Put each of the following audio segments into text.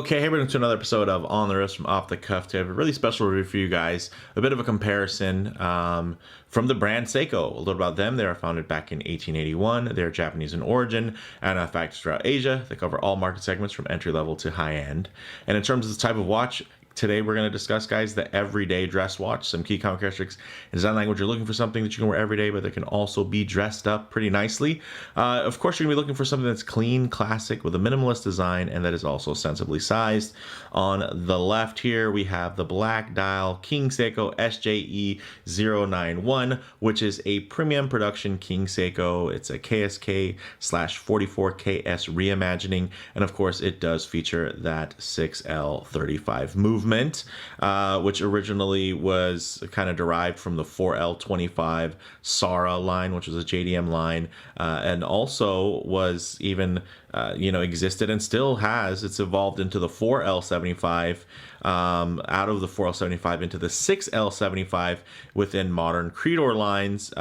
Okay, hey, we're into another episode of On the Wrist from Off the Cuff Tip. A really special review for you guys. A bit of a comparison from the brand Seiko. A little about them. They were founded back in 1881. They're Japanese in origin and have factories throughout Asia. They cover all market segments from entry level to high end. And in terms of the type of watch, today we're going to discuss, guys, the everyday dress watch. Some key common characteristics in design language. You're looking for something that you can wear every day, but that can also be dressed up pretty nicely. Of course, you're going to be looking for something that's clean, classic, with a minimalist design, and that is also sensibly sized. On the left here, we have the black dial King Seiko SJE091, which is a premium production King Seiko. It's a KSK/44KS reimagining, and of course, it does feature that 6L35 movement. Which originally was kind of derived from the 4L25 Sara line, which was a JDM line, and also was even, existed and still has. It's evolved into the 4L75, out of the 4L75 into the 6L75 within modern Creedor lines,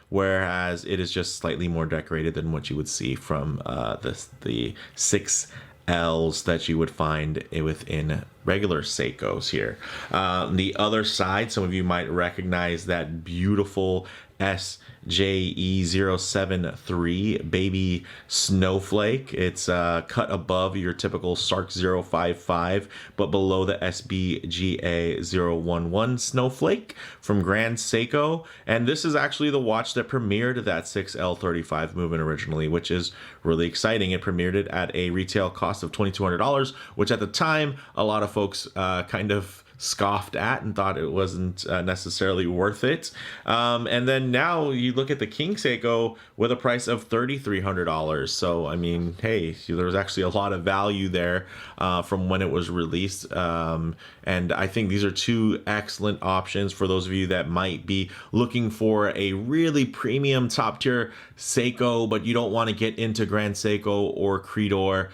whereas it is just slightly more decorated than what you would see from the 6Ls that you would find within regular Seikos here. The other side, some of you might recognize that beautiful SJE073 baby snowflake. It's cut above your typical SARC 055, but below the SJE091 snowflake from Grand Seiko. And this is actually the watch that premiered that 6L35 movement originally, which is really exciting. It premiered it at a retail cost of $2,200, which at the time, a lot of folks kind of scoffed at and thought it wasn't necessarily worth it. And then now you look at the King Seiko with a price of $3,300. So, I mean, hey, there was actually a lot of value there from when it was released. And I think these are two excellent options for those of you that might be looking for a really premium top tier Seiko, but you don't want to get into Grand Seiko or Creedor.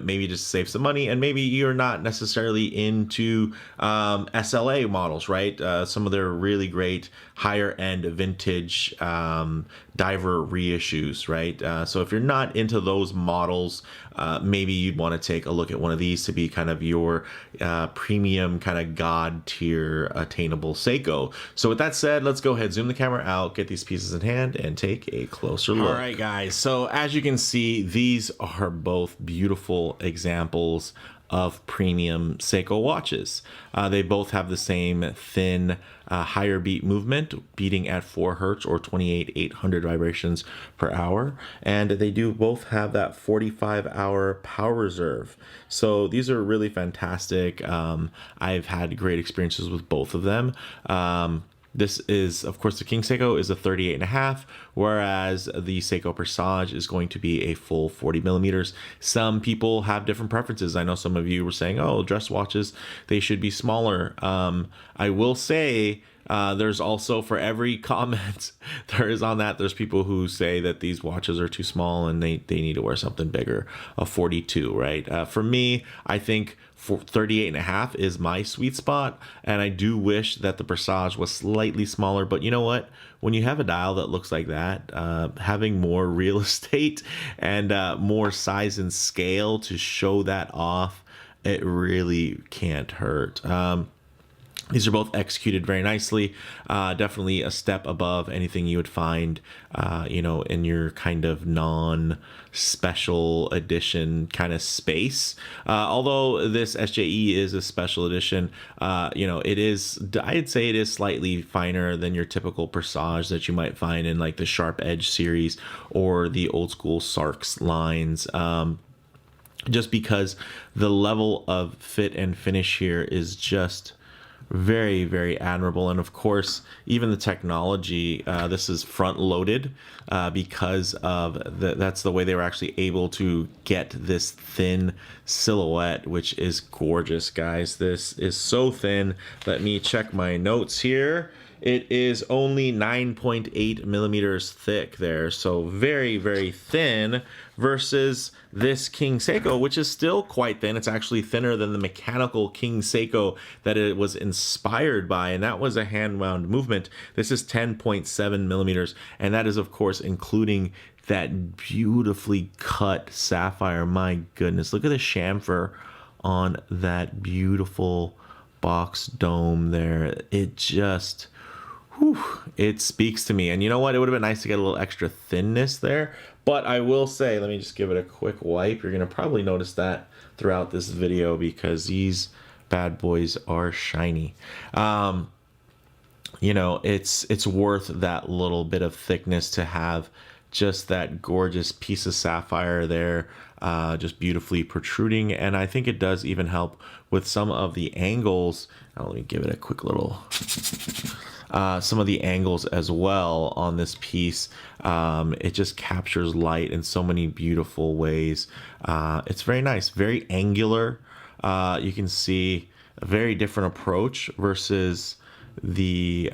Maybe just save some money, and maybe you're not necessarily into SLA models, right? Some of their really great higher end vintage diver reissues, right? So if you're not into those models, maybe you'd want to take a look at one of these to be kind of your premium kind of god tier attainable Seiko. So with that said, let's go ahead, zoom the camera out, get these pieces in hand, and take a closer look. All right, guys. So as you can see, these are both beautiful examples of premium Seiko watches. They both have the same thin, higher beat movement, beating at 4 Hertz or 28,800 vibrations per hour. And they do both have that 45-hour power reserve. So these are really fantastic. I've had great experiences with both of them. This is, of course, the King Seiko is a 38.5, whereas the Seiko Presage is going to be a full 40 millimeters. Some people have different preferences. I know some of you were saying, oh, dress watches, they should be smaller. I will say, there's also, for every comment there is on that, there's people who say that these watches are too small and they need to wear something bigger, a 42, right? For me, I think 38.5 is my sweet spot, and I do wish that the Presage was slightly smaller, but you know what? When you have a dial that looks like that, having more real estate and more size and scale to show that off, it really can't hurt. These are both executed very nicely. Definitely a step above anything you would find, in your kind of non-special edition kind of space. Although this SJE is a special edition, it is, I'd say it is slightly finer than your typical Presage that you might find in like the Sharp Edge series or the old school Sarks lines. Just because the level of fit and finish here is just very, very admirable. And of course, even the technology, this is front loaded because of that's the way they were actually able to get this thin silhouette, which is gorgeous, guys. This is so thin. Let me check my notes here. It is only 9.8 millimeters thick there, so very, very thin, versus this King Seiko, which is still quite thin. It's actually thinner than the mechanical King Seiko that it was inspired by, and that was a hand-wound movement. This is 10.7 millimeters, and that is, of course, including that beautifully cut sapphire. My goodness, look at the chamfer on that beautiful box dome there. It just, whew, it speaks to me. And you know what? It would have been nice to get a little extra thinness there. But I will say, let me just give it a quick wipe. You're going to probably notice that throughout this video because these bad boys are shiny. You know, it's worth that little bit of thickness to have just that gorgeous piece of sapphire there, just beautifully protruding. And I think it does even help with some of the angles. Let me give it a quick little, some of the angles as well on this piece. It just captures light in so many beautiful ways. It's very nice, very angular. You can see a very different approach versus the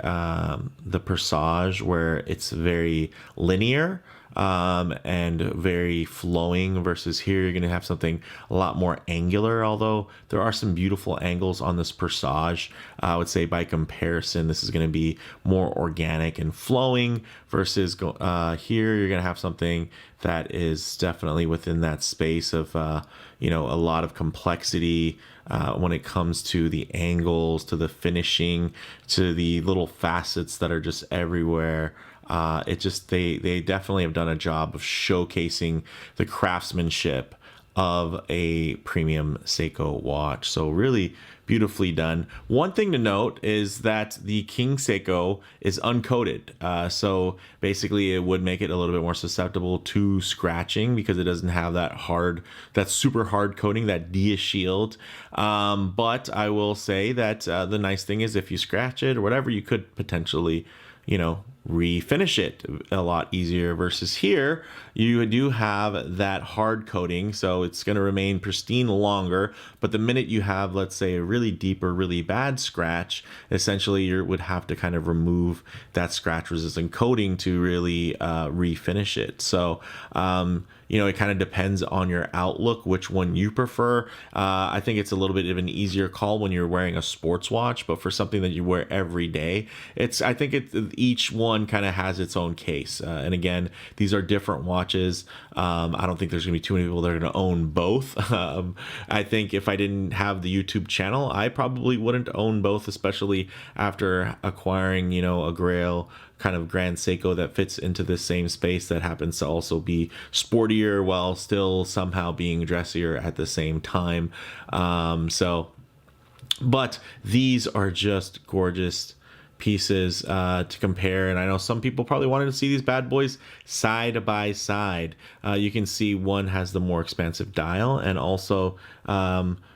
Presage, where it's very linear and very flowing, versus here you're going to have something a lot more angular, although there are some beautiful angles on this Presage. I would say by comparison this is going to be more organic and flowing, versus here you're going to have something that is definitely within that space of you know, a lot of complexity when it comes to the angles, to the finishing, to the little facets that are just everywhere. It just, they definitely have done a job of showcasing the craftsmanship of a premium Seiko watch. So really beautifully done. One thing to note is that the King Seiko is uncoated. So basically it would make it a little bit more susceptible to scratching because it doesn't have that hard, that super hard coating, that Dia shield. But I will say that the nice thing is if you scratch it or whatever, you could potentially, you know, refinish it a lot easier, versus here you do have that hard coating, so it's going to remain pristine longer. But the minute you have, let's say, a really deep or really bad scratch, essentially you would have to kind of remove that scratch resistant coating to really refinish it. So you know, it kind of depends on your outlook, which one you prefer. I think it's a little bit of an easier call when you're wearing a sports watch, but for something that you wear every day, I think each one kind of has its own case. And again, these are different watches. I don't think there's gonna be too many people that are gonna own both. I think if I didn't have the YouTube channel, I probably wouldn't own both, especially after acquiring, you know, a Grail kind of Grand Seiko that fits into the same space that happens to also be sportier while still somehow being dressier at the same time. But these are just gorgeous pieces to compare, and I know some people probably wanted to see these bad boys side by side. You can see one has the more expansive dial, and also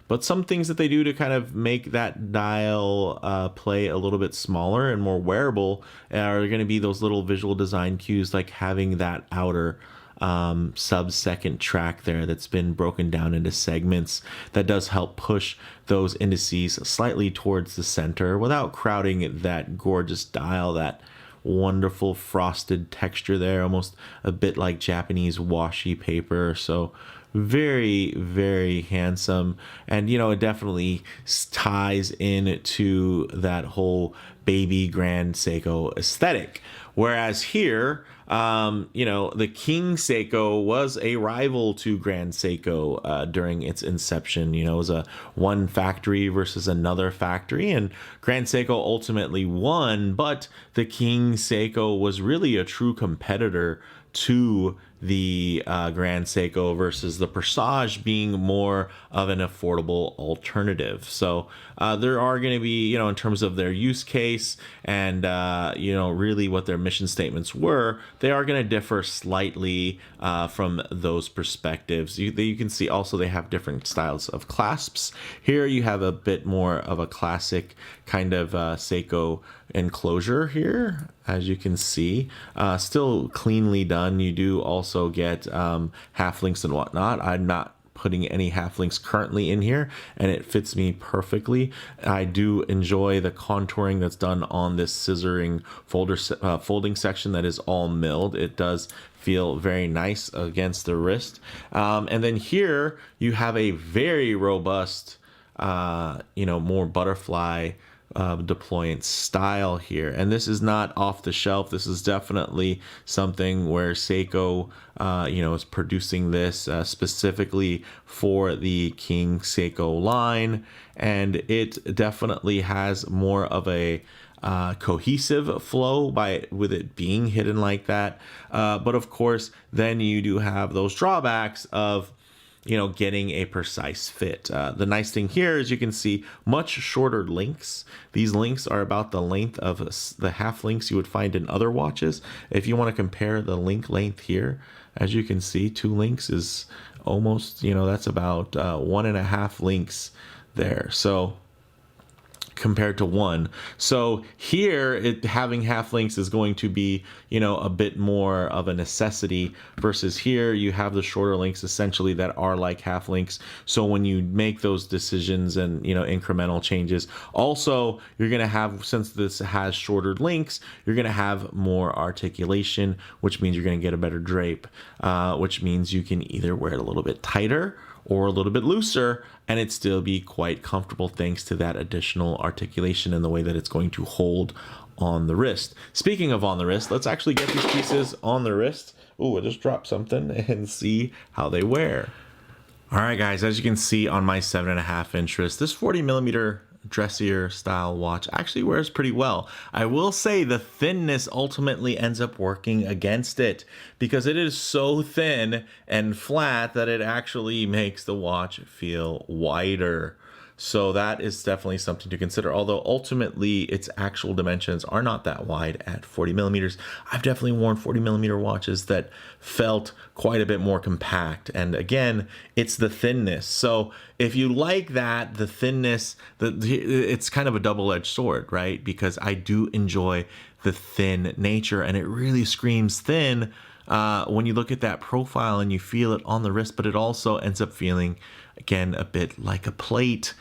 but some things that they do to kind of make that dial play a little bit smaller and more wearable are going to be those little visual design cues, like having that outer sub-second track there that's been broken down into segments. That does help push those indices slightly towards the center without crowding that gorgeous dial, that wonderful frosted texture there, almost a bit like Japanese washi paper. So very, very handsome. And, you know, it definitely ties into that whole baby Grand Seiko aesthetic. Whereas here, you know, the King Seiko was a rival to Grand Seiko during its inception. You know, it was a one factory versus another factory, and Grand Seiko ultimately won, but the King Seiko was really a true competitor to the Grand Seiko, versus the Presage being more of an affordable alternative. So there are going to be, you know, in terms of their use case and, you know, really what their mission statements were, they are going to differ slightly from those perspectives. You can see also they have different styles of clasps. Here you have a bit more of a classic kind of Seiko enclosure here, as you can see, still cleanly done. You do also get half links and whatnot. I'm not putting any half links currently in here, and it fits me perfectly. I do enjoy the contouring that's done on this scissoring folding section that is all milled. It does feel very nice against the wrist. And then here you have a very robust, you know, more butterfly deployment style here. And this is not off the shelf. This is definitely something where Seiko, is producing this specifically for the King Seiko line. And it definitely has more of a cohesive flow with it being hidden like that. But of course, then you do have those drawbacks of getting a precise fit. The nice thing here is you can see much shorter links. These links are about the length of the half links you would find in other watches. If you want to compare the link length here, as you can see, 2 links is almost, that's about 1.5 links there. So compared to 1. So here having half links is going to be, a bit more of a necessity, versus here you have the shorter links essentially that are like half links. So when you make those decisions and, incremental changes, also you're going to have, since this has shorter links, you're going to have more articulation, which means you're going to get a better drape, which means you can either wear it a little bit tighter or a little bit looser, and it still be quite comfortable thanks to that additional articulation and the way that it's going to hold on the wrist. Speaking of on the wrist, let's actually get these pieces on the wrist. Ooh, I just dropped something, and see how they wear. All right, guys, as you can see on my 7.5 inch wrist, this 40mm dressier style watch actually wears pretty well. I will say the thinness ultimately ends up working against it, because it is so thin and flat that it actually makes the watch feel wider. So that is definitely something to consider, although ultimately its actual dimensions are not that wide at 40mm. I've definitely worn 40mm watches that felt quite a bit more compact, and again, it's the thinness. So if you like that, the thinness, it's kind of a double-edged sword, right? Because I do enjoy the thin nature, and it really screams thin when you look at that profile and you feel it on the wrist, but it also ends up feeling, again, a bit like a plate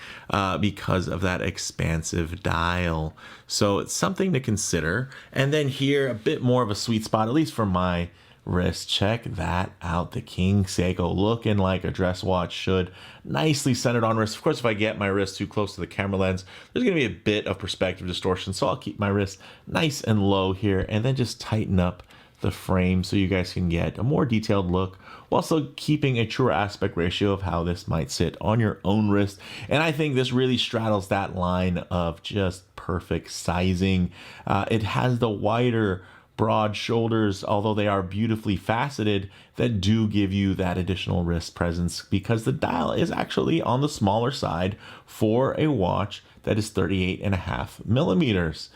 because of that expansive dial. So it's something to consider. And then here, a bit more of a sweet spot, at least for my wrist. Check that out. The King Seiko, looking like a dress watch should. Nicely centered on wrist. Of course, if I get my wrist too close to the camera lens, there's going to be a bit of perspective distortion. So I'll keep my wrist nice and low here, and then just tighten up the frame so you guys can get a more detailed look, while still keeping a truer aspect ratio of how this might sit on your own wrist. And I think this really straddles that line of just perfect sizing. It has the wider, broad shoulders, although they are beautifully faceted, that do give you that additional wrist presence, because the dial is actually on the smaller side for a watch that is 38.5mm.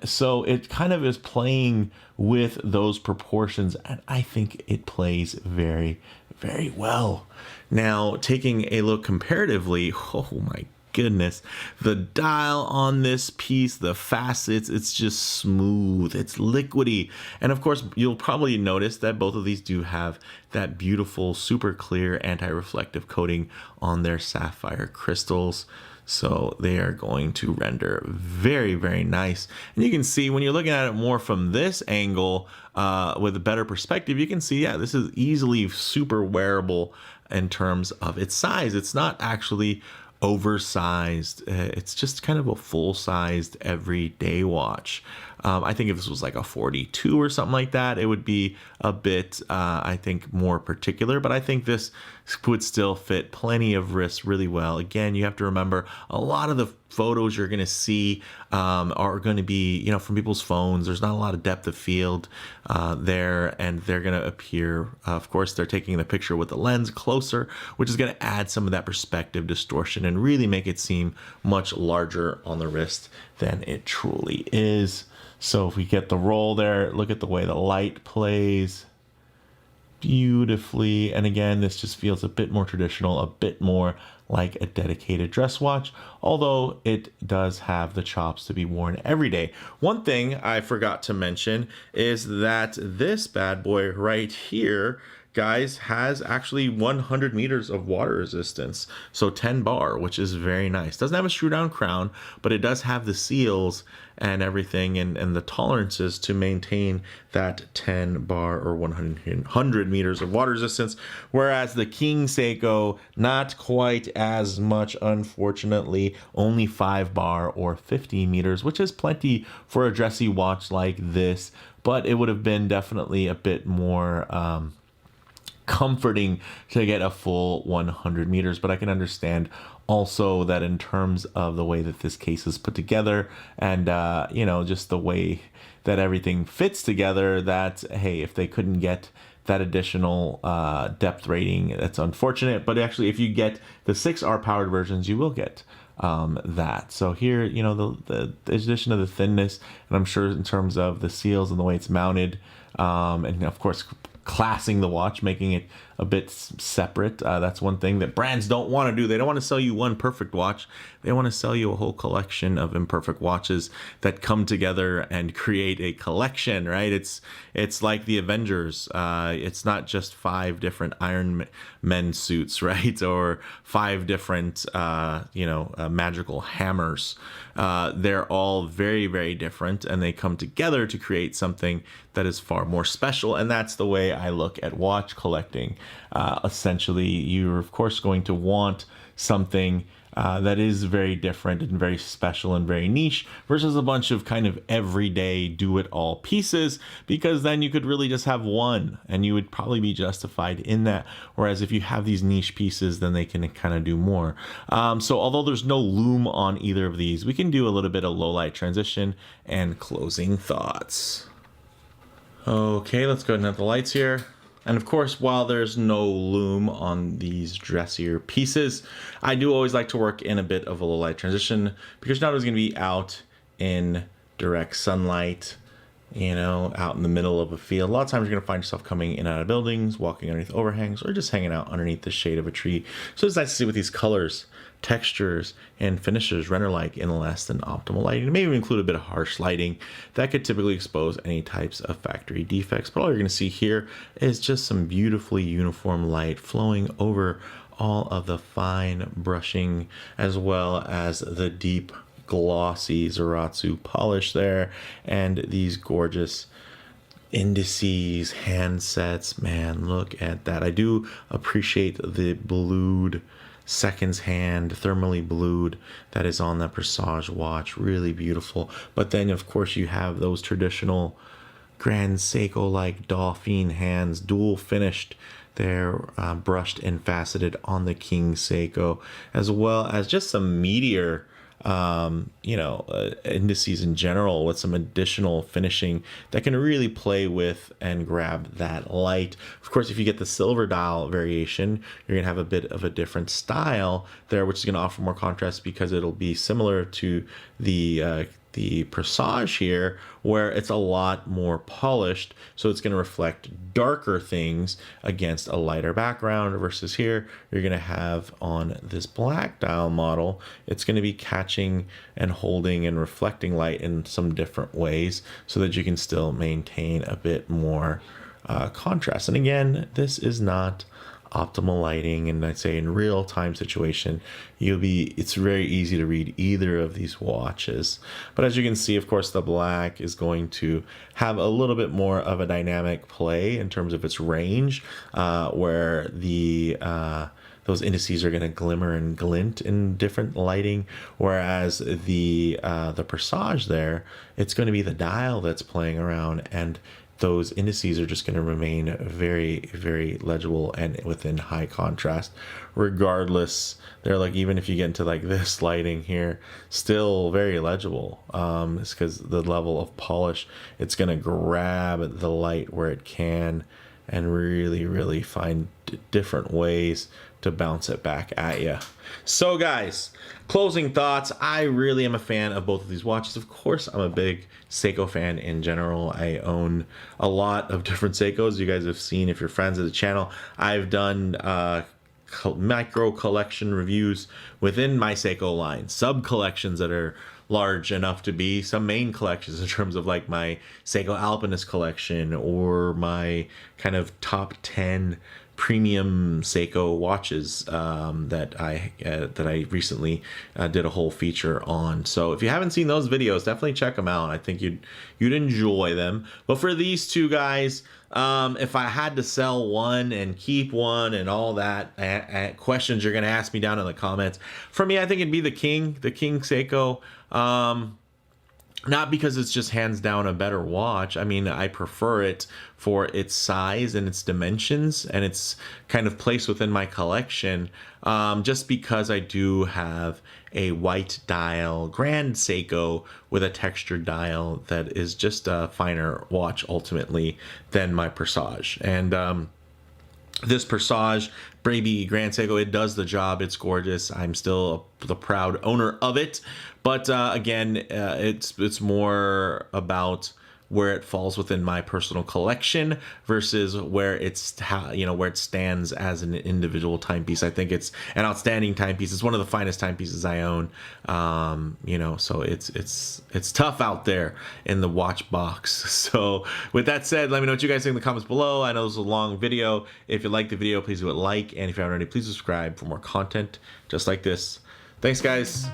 So it kind of is playing with those proportions, and I think it plays very, very well. Now, taking a look comparatively, oh my goodness, the dial on this piece, the facets, it's just smooth, it's liquidy. And of course, you'll probably notice that both of these do have that beautiful, super clear anti-reflective coating on their sapphire crystals. So they are going to render very, very nice. And you can see when you're looking at it more from this angle with a better perspective, you can see, yeah, this is easily super wearable in terms of its size. It's not actually oversized. It's just kind of a full-sized everyday watch. I think if this was like a 42 or something like that, it would be a bit, I think, more particular. But I think this would still fit plenty of wrists really well. Again, you have to remember, a lot of the photos you're going to see are going to be, from people's phones. There's not a lot of depth of field there, and they're going to appear, of course, they're taking the picture with the lens closer, which is going to add some of that perspective distortion and really make it seem much larger on the wrist than it truly is. So if we get the roll there, look at the way the light plays beautifully. And again, this just feels a bit more traditional, a bit more like a dedicated dress watch, although it does have the chops to be worn every day. One thing I forgot to mention is that this bad boy right here guys, has actually 100 meters of water resistance, so 10 bar, which is very nice. Doesn't have a screw down crown, but it does have the seals and everything, and the tolerances to maintain that 10 bar or 100 meters of water resistance. Whereas the King Seiko, not quite as much, unfortunately, only 5 bar or 50 meters, which is plenty for a dressy watch like this, but it would have been definitely a bit more comforting to get a full 100 meters. But I can understand also that in terms of the way that this case is put together, and you know, just the way that everything fits together, that hey, if they couldn't get that additional depth rating, that's unfortunate. But actually, if you get the 6R powered versions, you will get that. So here, you know, the addition of the thinness, and I'm sure in terms of the seals and the way it's mounted, and of course classing the watch, making it a bit separate. That's one thing that brands don't want to do. They don't want to sell you one perfect watch. They want to sell you a whole collection of imperfect watches that come together and create a collection, right? It's like the Avengers. It's not just 5 different Iron Men suits, right? Or 5 different, magical hammers. They're all very, very different, and they come together to create something that is far more special. And that's the way I look at watch collecting. Essentially, you're of course going to want something that is very different and very special and very niche versus a bunch of kind of everyday do-it-all pieces, because then you could really just have one and you would probably be justified in that. Whereas if you have these niche pieces, then they can kind of do more. So although there's no loom on either of these, we can do a little bit of low light transition and closing thoughts. Okay, let's go ahead and have the lights here. And of course, while there's no loom on these dressier pieces, I do always like to work in a bit of a low light transition, because you're not always going to be out in direct sunlight, you know, out in the middle of a field. A lot of times you're going to find yourself coming in and out of buildings, walking underneath overhangs, or just hanging out underneath the shade of a tree. So it's nice to see what these colors, textures, and finishes render like in less than optimal lighting. Maybe include a bit of harsh lighting that could typically expose any types of factory defects. But all you're going to see here is just some beautifully uniform light flowing over all of the fine brushing, as well as the deep glossy Zaratsu polish there, and these gorgeous indices, handsets. Man, look at that. I do appreciate the blued seconds hand, thermally blued, that is on the Presage watch. Really beautiful. But then of course you have those traditional Grand Seiko like Dauphine hands, dual finished. They're brushed and faceted on the King Seiko, as well as just some meteor indices in general with some additional finishing that can really play with and grab that light. Of course, if you get the silver dial variation, you're gonna have a bit of a different style there, which is gonna offer more contrast, because it'll be similar to the Presage here, where it's a lot more polished, so it's going to reflect darker things against a lighter background, versus here you're going to have on this black dial model, it's going to be catching and holding and reflecting light in some different ways so that you can still maintain a bit more contrast. And again, this is not optimal lighting, and I'd say in real time situation it's very easy to read either of these watches. But as you can see, of course, the black is going to have a little bit more of a dynamic play in terms of its range, where the those indices are going to glimmer and glint in different lighting, whereas the Presage there, it's going to be the dial that's playing around, and those indices are just going to remain very, very legible and within high contrast. Regardless, they're like, even if you get into like this lighting here, still very legible. It's because the level of polish, it's going to grab the light where it can and really, really find different ways to bounce it back at you. So guys, closing thoughts. I really am a fan of both of these watches. Of course, I'm a big Seiko fan in general. I own a lot of different Seikos. You guys have seen, if you're friends of the channel, I've done micro collection reviews within my Seiko line, sub collections that are large enough to be some main collections in terms of like my Seiko Alpinist collection or my kind of top 10 premium Seiko watches that I recently did a whole feature on. So if you haven't seen those videos, definitely check them out. I think you'd enjoy them. But for these two guys, if I had to sell one and keep one and all that questions you're gonna ask me down in the comments, for me, I think it'd be the King Seiko. Not because it's just hands down a better watch. I mean, I prefer it for its size and its dimensions and its kind of place within my collection, just because I do have a white dial Grand Seiko with a textured dial that is just a finer watch ultimately than my Presage. And this Presage baby Grand Seiko, it does the job. It's gorgeous. I'm still the proud owner of it. But again, it's more about where it falls within my personal collection versus where where it stands as an individual timepiece. I think it's an outstanding timepiece. It's one of the finest timepieces I own. So it's tough out there in the watch box. So with that said, let me know what you guys think in the comments below. I know this is a long video. If you like the video, please do a like, and if you haven't already, please subscribe for more content just like this. Thanks, guys.